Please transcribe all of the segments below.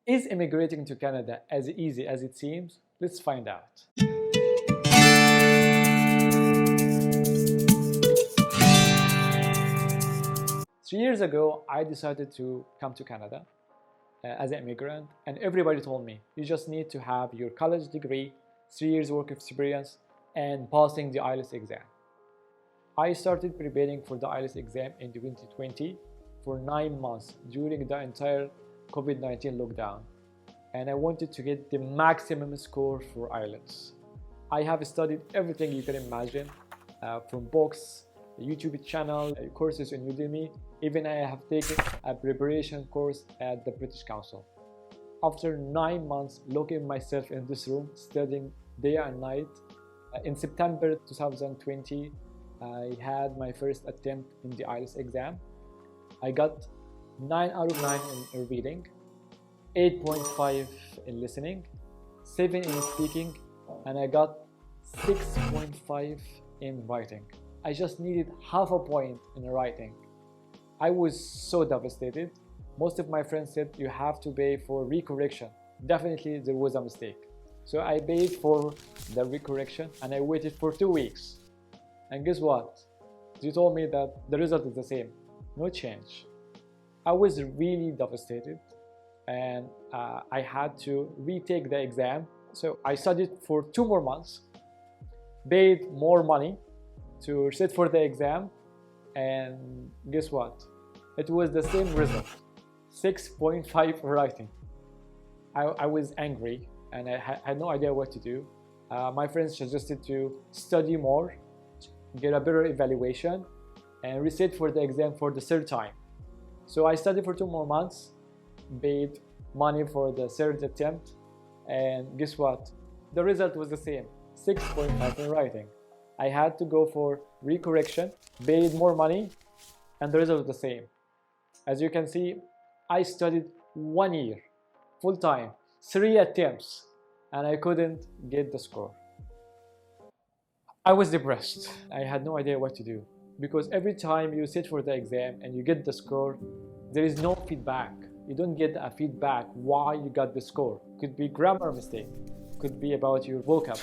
Is immigrating to Canada as easy as it seems? Let's find out. 3 years ago, I decided to come to Canada as an immigrant, and everybody told me you just need to have your college degree, 3 years work experience, and passing the IELTS exam. I started preparing for the IELTS exam in 2020 for 9 months during the entire COVID-19 lockdown, and I wanted to get the maximum score for IELTS. I have studied everything you can imagine, from books, YouTube channel, courses on Udemy. Even I have taken a preparation course at the British Council. After 9 months locking myself in this room, studying day and night, in September 2020, I had my first attempt in the IELTS exam. I got 9 out of 9 in reading, 8.5 in listening, 7 in speaking, and I got 6.5 in writing. I just needed half a point in writing. I was so devastated. Most of my friends said you have to pay for recorrection. Definitely there was a mistake. So I paid for the recorrection and I waited for 2 weeks. And guess what? They told me that the result is the same, no change. I was really devastated, and I had to retake the exam. So I studied for 2 more months, paid more money to sit for the exam, and guess what? It was the same result, 6.5 writing. I was angry and I had no idea what to do. My friends suggested to study more, get a better evaluation, and resit for the exam for the 3rd time. So I studied for 2 more months, paid money for the 3rd attempt, and guess what? The result was the same, 6.5 in writing. I had to go for recorrection, paid more money, and the result was the same. As you can see, I studied 1 year, full time, 3 attempts, and I couldn't get the score. I was depressed. I had no idea what to do, because every time you sit for the exam and you get the score, there is no feedback. You don't get a feedback why you got the score. Could be grammar mistake, could be about your vocab.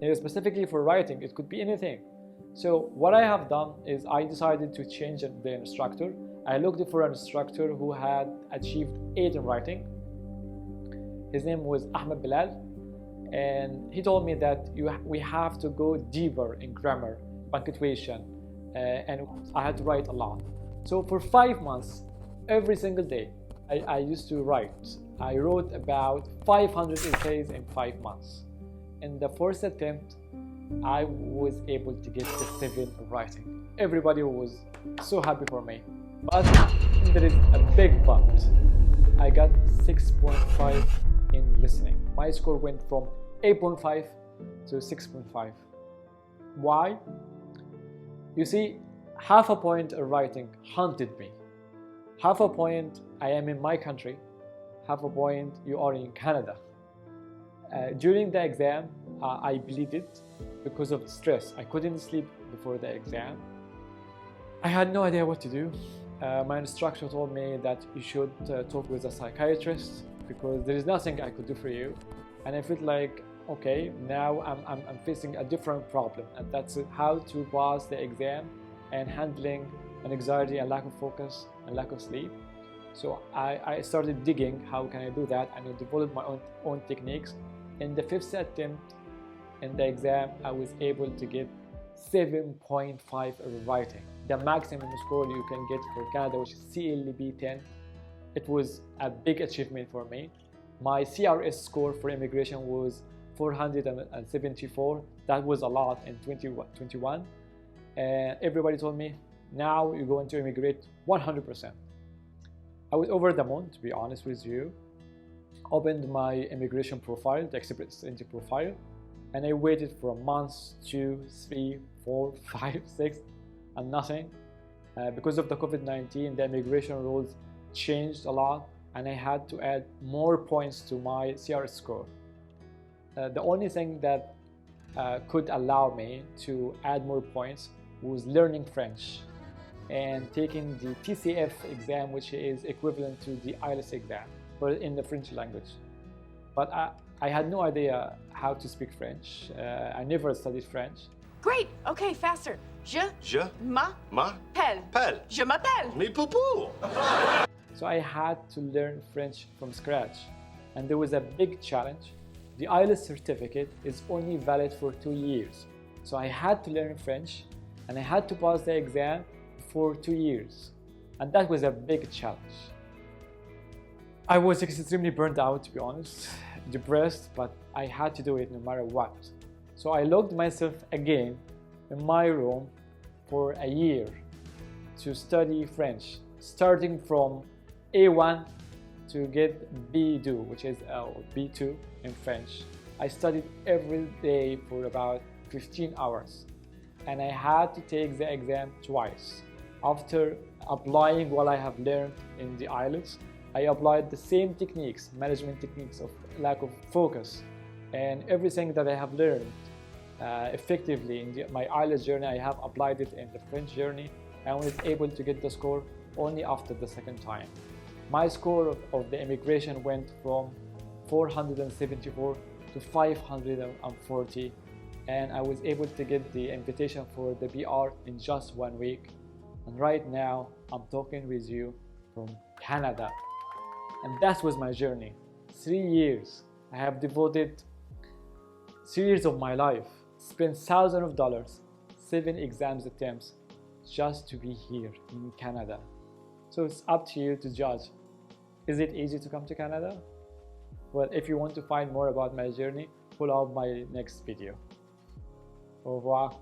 And specifically for writing, it could be anything. So what I have done is I decided to change the instructor. I looked for an instructor who had achieved 8 in writing. His name was Ahmed Bilal, and he told me that we have to go deeper in grammar, punctuation, and I had to write a lot. So for 5 months, every single day, I used to write. I wrote about 500 essays in 5 months. In the first attempt, I was able to get the 7 in writing. Everybody was so happy for me. But there is a big but. I got 6.5 in listening. My score went from 8.5 to 6.5. Why? You see, half a point in writing haunted me. Half a point I am in my country, half a point you are in Canada. During the exam, I bleeded because of the stress. I couldn't sleep before the exam. I had no idea what to do. My instructor told me that you should talk with a psychiatrist because there is nothing I could do for you. And I felt like, okay, now I'm facing a different problem, and that's how to pass the exam and handling anxiety and lack of focus and lack of sleep. So I started digging how can I do that, and I developed my own techniques. In the 5th attempt in the exam, I was able to get 7.5 in writing, the maximum score you can get for Canada, which is CLB 10. It was a big achievement for me. My CRS score for immigration was 474. That was a lot in 2021. And everybody told me, now you're going to immigrate 100%. I was over the moon, to be honest with you. Opened my immigration profile, the Express Entry profile, and I waited for months, 2, 3, 4, 5, 6, and nothing. Because of the COVID-19, the immigration rules changed a lot, and I had to add more points to my CRS score. The only thing that could allow me to add more points was learning French and taking the TCF exam, which is equivalent to the IELTS exam. but in the French language. But I had no idea how to speak French. I never studied French. Great. Okay, faster. Je m'appelle. Pelle. Je m'appelle. Me poupou. So I had to learn French from scratch. And there was a big challenge. The IELTS certificate is only valid for 2 years. So I had to learn French and I had to pass the exam for 2 years. And that was a big challenge. I was extremely burnt out, to be honest, depressed, but I had to do it no matter what. So I locked myself again in my room for a year to study French, starting from A1 to get B2, which is B2 in French. I studied every day for about 15 hours and I had to take the exam twice. After applying what I have learned in the IELTS, I applied the same techniques, management techniques of lack of focus, and everything that I have learned effectively in my IELTS journey, I have applied it in the French journey and was able to get the score only after the second time. My score of the immigration went from 474 to 540, and I was able to get the invitation for the PR in just 1 week. And right now, I'm talking with you from Canada. And that was my journey. 3 years. I have devoted 3 years of my life, spent thousands of dollars, 7 exams attempts just to be here in Canada. So it's up to you to judge. Is it easy to come to Canada? Well, if you want to find more about my journey, follow up my next video. Au revoir.